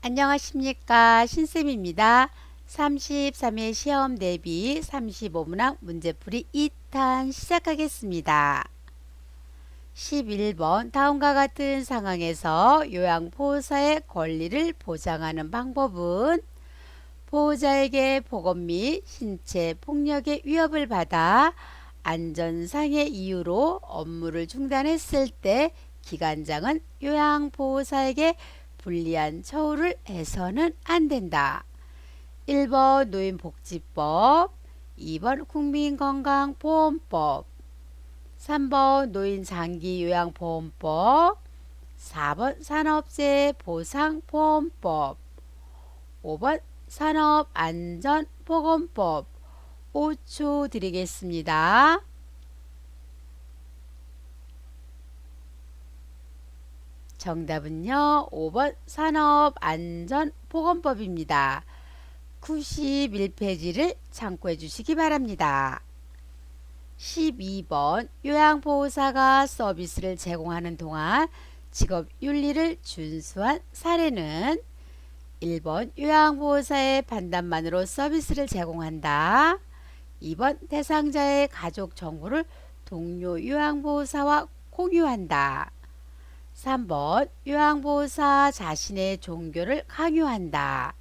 안녕하십니까, 신쌤입니다. 33회 시험 대비 35문항 문제풀이 2탄 시작하겠습니다. 11번 다음과 같은 상황에서 요양보호사의 권리를 보장하는 방법은 보호자에게 보건 및 신체 폭력의 위협을 받아 안전상의 이유로 업무를 중단했을 때 기관장은 요양보호사에게 불리한 처우를 해서는 안 된다. 1번 노인복지법, 2번 국민건강보험법, 3번 노인장기요양보험법, 4번 산업재해보상보험법, 5번 산업안전보건법. 5초 드리겠습니다. 정답은요, 5번 산업안전보건법입니다. 91페이지를 참고해 주시기 바랍니다. 12번 요양보호사가 서비스를 제공하는 동안 직업윤리를 준수한 사례는 1번 요양보호사의 판단만으로 서비스를 제공한다. 2번 대상자의 가족 정보를 동료 요양보호사와 공유한다. 3번 요양보호사 자신의 종교를 강요한다.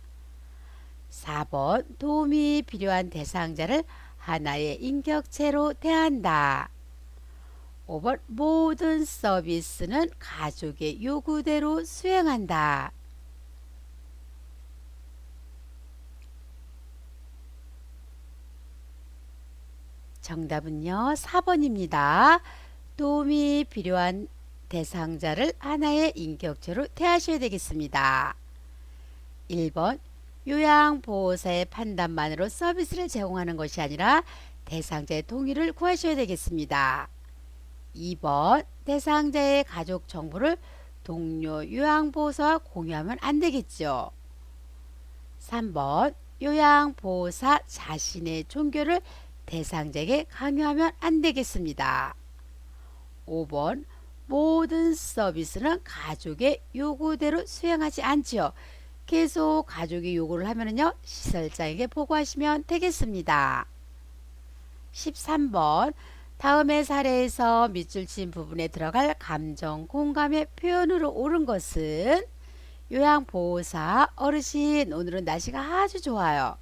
4번 도움이 필요한 대상자를 하나의 인격체로 대한다. 5번 모든 서비스는 가족의 요구대로 수행한다. 정답은요, 4번입니다. 도움이 필요한 대상자를 하나의 인격체로 대하셔야 되겠습니다. 1번 요양보호사의 판단만으로 서비스를 제공하는 것이 아니라 대상자의 동의를 구하셔야 되겠습니다. 2번 대상자의 가족 정보를 동료 요양보호사와 공유하면 안 되겠죠. 3번 요양보호사 자신의 종교를 대상자에게 강요하면 안 되겠습니다. 5번 모든 서비스는 가족의 요구대로 수행하지 않지요. 계속 가족이 요구를 하면요, 시설장에게 보고하시면 되겠습니다. 13번 다음의 사례에서 밑줄 친 부분에 들어갈 감정 공감의 표현으로 옳은 것은 요양보호사 어르신 오늘은 날씨가 아주 좋아요.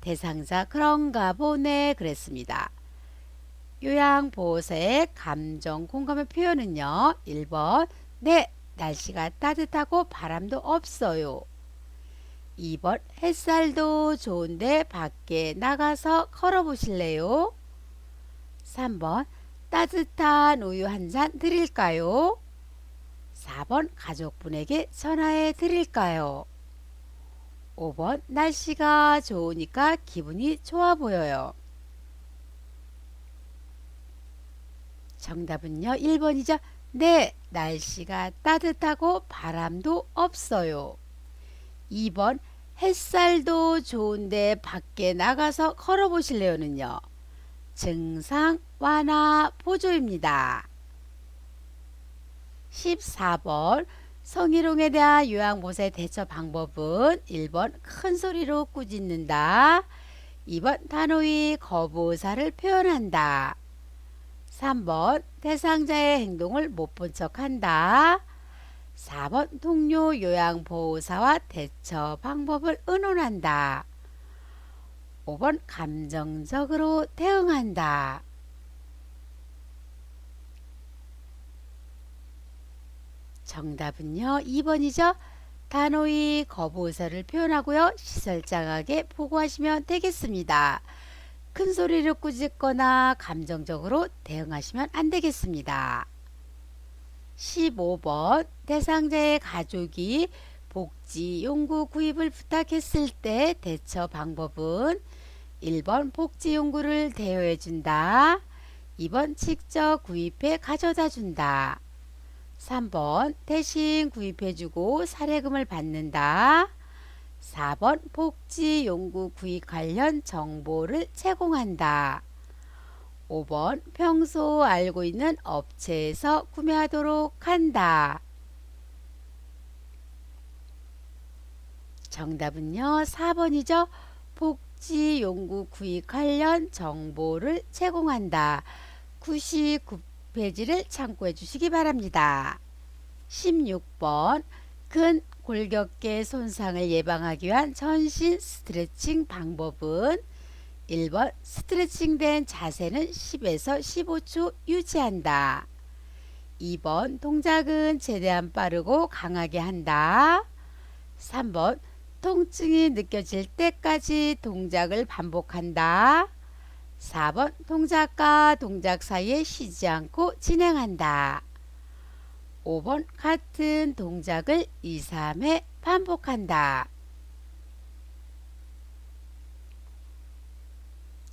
대상자 그런가 보네 그랬습니다. 요양보호사의 감정 공감의 표현은요, 1번 네 날씨가 따뜻하고 바람도 없어요. 2번 햇살도 좋은데 밖에 나가서 걸어보실래요? 3번 따뜻한 우유 한 잔 드릴까요? 4번 가족분에게 전화해 드릴까요? 5번 날씨가 좋으니까 기분이 좋아 보여요. 정답은요, 1번이죠. 네, 날씨가 따뜻하고 바람도 없어요. 2번 햇살도 좋은데 밖에 나가서 걸어보실래요는요, 증상 완화 보조입니다. 14번 성희롱에 대한 요양보호사의 대처 방법은 1번 큰 소리로 꾸짖는다. 2번 단호히 거부 의사를 표현한다. 3번 대상자의 행동을 못 본 척한다. 4번 동료 요양보호사와 대처 방법을 의논한다. 5번 감정적으로 대응한다. 정답은요, 2번이죠. 단호히 거부 의사를 표현하고요, 시설장에게 보고하시면 되겠습니다. 큰 소리를 꾸짖거나 감정적으로 대응하시면 안 되겠습니다. 15번 대상자의 가족이 복지용구 구입을 부탁했을 때 대처 방법은 1번 복지용구를 대여해 준다. 2번 직접 구입해 가져다 준다. 3번 대신 구입해주고 사례금을 받는다. 4번 복지용구 구입 관련 정보를 제공한다. 5번 평소 알고 있는 업체에서 구매하도록 한다. 정답은요, 4번이죠. 복지 연구 구입 관련 정보를 제공한다. 99페이지를 참고해 주시기 바랍니다. 16번 근 골격계 손상을 예방하기 위한 전신 스트레칭 방법은 1번 스트레칭된 자세는 10에서 15초 유지한다. 2번 동작은 최대한 빠르고 강하게 한다. 3번 통증이 느껴질 때까지 동작을 반복한다. 4번 동작과 동작 사이에 쉬지 않고 진행한다. 5번 같은 동작을 2, 3회 반복한다.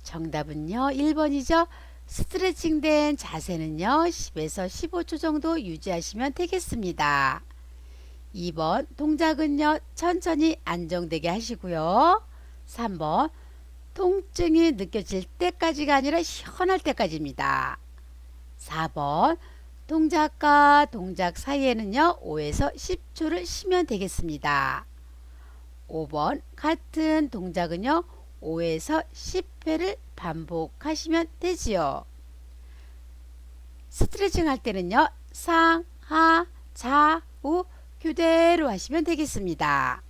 정답은요, 1번이죠. 스트레칭된 자세는요, 10에서 15초 정도 유지하시면 되겠습니다. 2번 동작은요, 천천히 안정되게 하시고요. 3번 통증이 느껴질 때까지가 아니라 시원할 때까지입니다. 4번 동작과 동작 사이에는요, 5에서 10초를 쉬면 되겠습니다. 5번 같은 동작은요, 5에서 10회를 반복하시면 되지요. 스트레칭 할 때는요, 상, 하, 좌, 우 그대로 하시면 되겠습니다.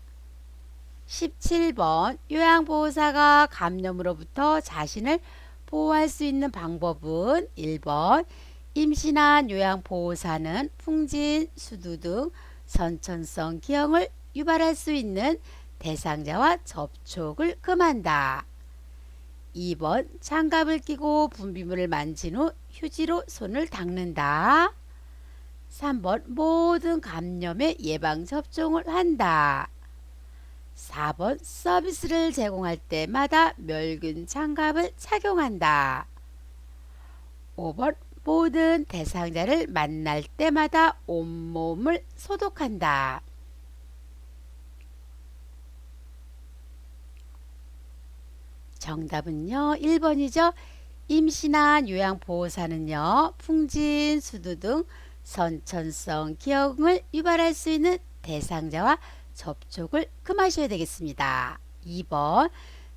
17번 요양보호사가 감염으로부터 자신을 보호할 수 있는 방법은 1번 임신한 요양보호사는 풍진, 수두 등 선천성 기형을 유발할 수 있는 대상자와 접촉을 금한다. 2번 장갑을 끼고 분비물을 만진 후 휴지로 손을 닦는다. 3번 모든 감염의 예방접종을 한다. 4번 서비스를 제공할 때마다 멸균 장갑을 착용한다. 5번 모든 대상자를 만날 때마다 온몸을 소독한다. 정답은요, 1번이죠. 임신한 요양보호사는요, 풍진, 수두 등 선천성 기형을 유발할 수 있는 대상자와 접촉을 금하셔야 되겠습니다. 2번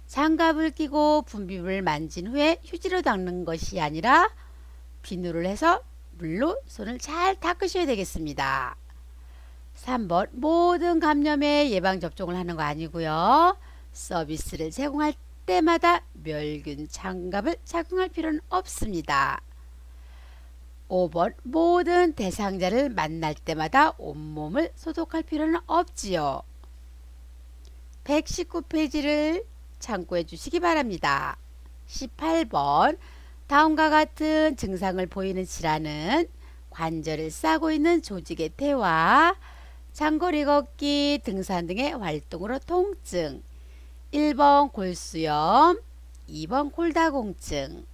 장갑을 끼고 분비물을 만진 후에 휴지로 닦는 것이 아니라 비누를 해서 물로 손을 잘 닦으셔야 되겠습니다. 3번 모든 감염의 예방접종을 하는 거 아니고요. 서비스를 제공할 때마다 멸균 장갑을 착용할 필요는 없습니다. 5번 모든 대상자를 만날 때마다 온몸을 소독할 필요는 없지요. 119페이지를 참고해 주시기 바랍니다. 18번 다음과 같은 증상을 보이는 질환은 관절을 싸고 있는 조직의 퇴화, 장거리 걷기, 등산 등의 활동으로 통증, 1번 골수염, 2번 골다공증,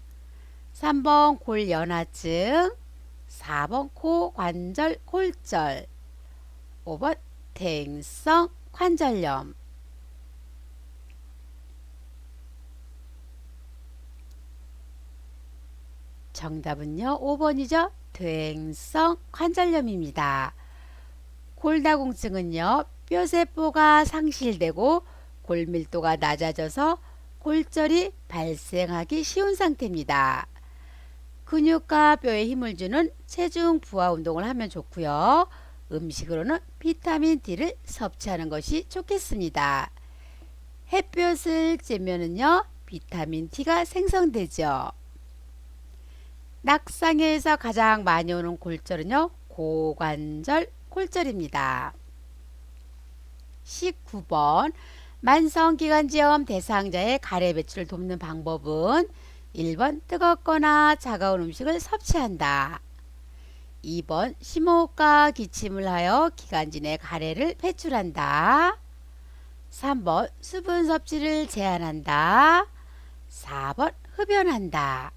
3번 골연화증, 4번 고관절 골절, 5번 퇴행성 관절염. 정답은요, 5번이죠. 퇴행성 관절염입니다. 골다공증은요, 뼈세포가 상실되고 골밀도가 낮아져서 골절이 발생하기 쉬운 상태입니다. 근육과 뼈에 힘을 주는 체중 부하 운동을 하면 좋고요. 음식으로는 비타민 D를 섭취하는 것이 좋겠습니다. 햇볕을 쬐면은요, 비타민 D가 생성되죠. 낙상에서 가장 많이 오는 골절은요, 고관절 골절입니다. 19번 만성기관지염 대상자의 가래 배출을 돕는 방법은 1번 뜨겁거나 차가운 음식을 섭취한다. 2번 심호흡과 기침을 하여 기관지 내 가래를 배출한다. 3번 수분 섭취를 제한한다. 4번 흡연한다.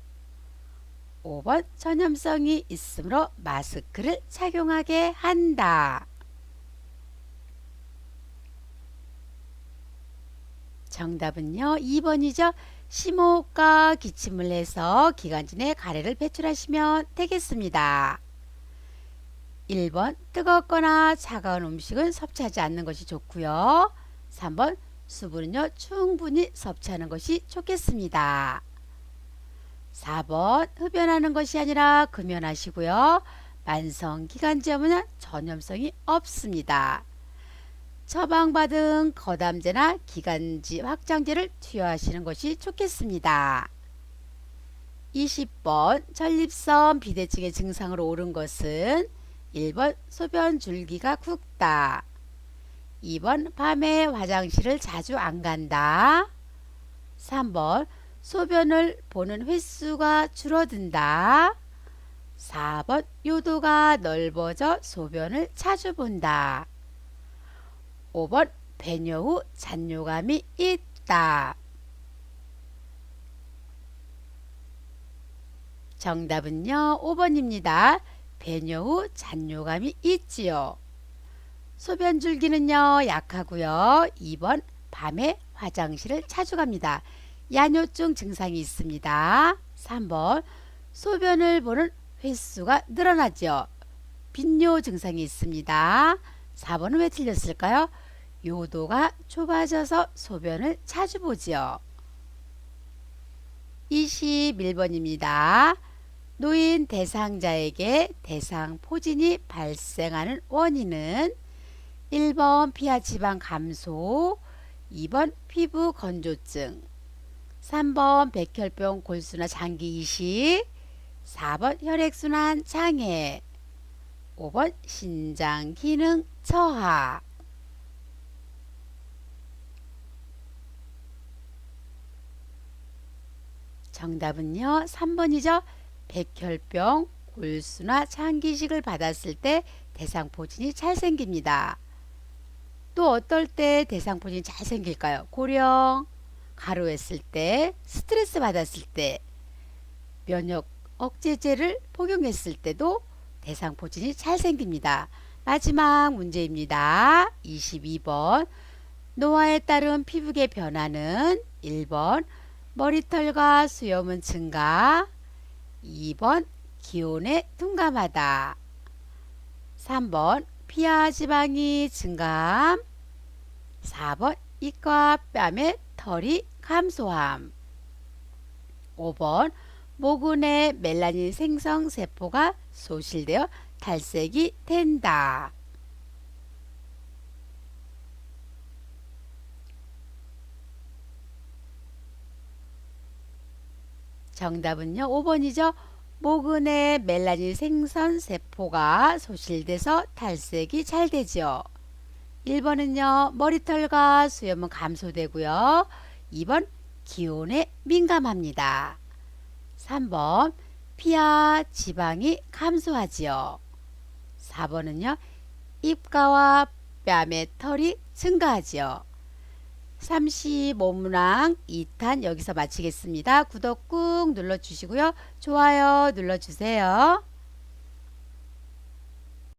5번 전염성이 있으므로 마스크를 착용하게 한다. 정답은요, 2번이죠. 심호흡과 기침을 해서 기관지 내 가래를 배출하시면 되겠습니다. 1번 뜨겁거나 차가운 음식은 섭취하지 않는 것이 좋고요. 3번 수분은요 충분히 섭취하는 것이 좋겠습니다. 4번 흡연하는 것이 아니라 금연하시고요. 만성기관지염은 전염성이 없습니다. 처방받은 거담제나 기관지 확장제를 투여하시는 것이 좋겠습니다. 20번 전립선 비대증의 증상으로 옳은 것은 1번 소변 줄기가 굵다. 2번 밤에 화장실을 자주 안 간다. 3번 소변을 보는 횟수가 줄어든다. 4번 요도가 넓어져 소변을 자주 본다. 5번 배뇨 후 잔뇨감이 있다. 정답은요 5번입니다. 배뇨 후 잔뇨감이 있지요. 소변 줄기는요 약하고요. 2번 밤에 화장실을 자주 갑니다. 야뇨증 증상이 있습니다. 3번 소변을 보는 횟수가 늘어나죠. 빈뇨 증상이 있습니다. 4번은 왜 틀렸을까요? 요도가 좁아져서 소변을 자주 보지요. 21번입니다. 노인 대상자에게 대상포진이 발생하는 원인은 1번 피하지방 감소, 2번 피부 건조증, 3번 백혈병 골수나 장기 이식, 4번 혈액순환 장애, 5번 신장 기능 저하. 정답은요 3번이죠. 백혈병 골수나 장기 이식을 받았을 때 대상포진이 잘 생깁니다. 또 어떨 때 대상포진이 잘 생길까요? 고령, 가루했을 때, 스트레스 받았을 때, 면역 억제제를 복용했을 때도 대상포진이 잘 생깁니다. 마지막 문제입니다. 22번 노화에 따른 피부의 변화는 1번 머리털과 수염은 증가, 2번 기온에 둔감하다, 3번 피하 지방이 증가함, 4번 이과 뺨의 털이 감소함, 5번 모근의 멜라닌 생성 세포가 소실되어 탈색이 된다. 정답은요 5번이죠. 모근의 멜라닌 생성 세포가 소실돼서 탈색이 잘 되죠. 1번은요 머리털과 수염은 감소되고요. 2번 기온에 민감합니다. 3번 피하 지방이 감소하지요. 4번은요 입가와 뺨의 털이 증가하지요. 35문항 2탄 여기서 마치겠습니다. 구독 꾹 눌러주시고요. 좋아요 눌러주세요.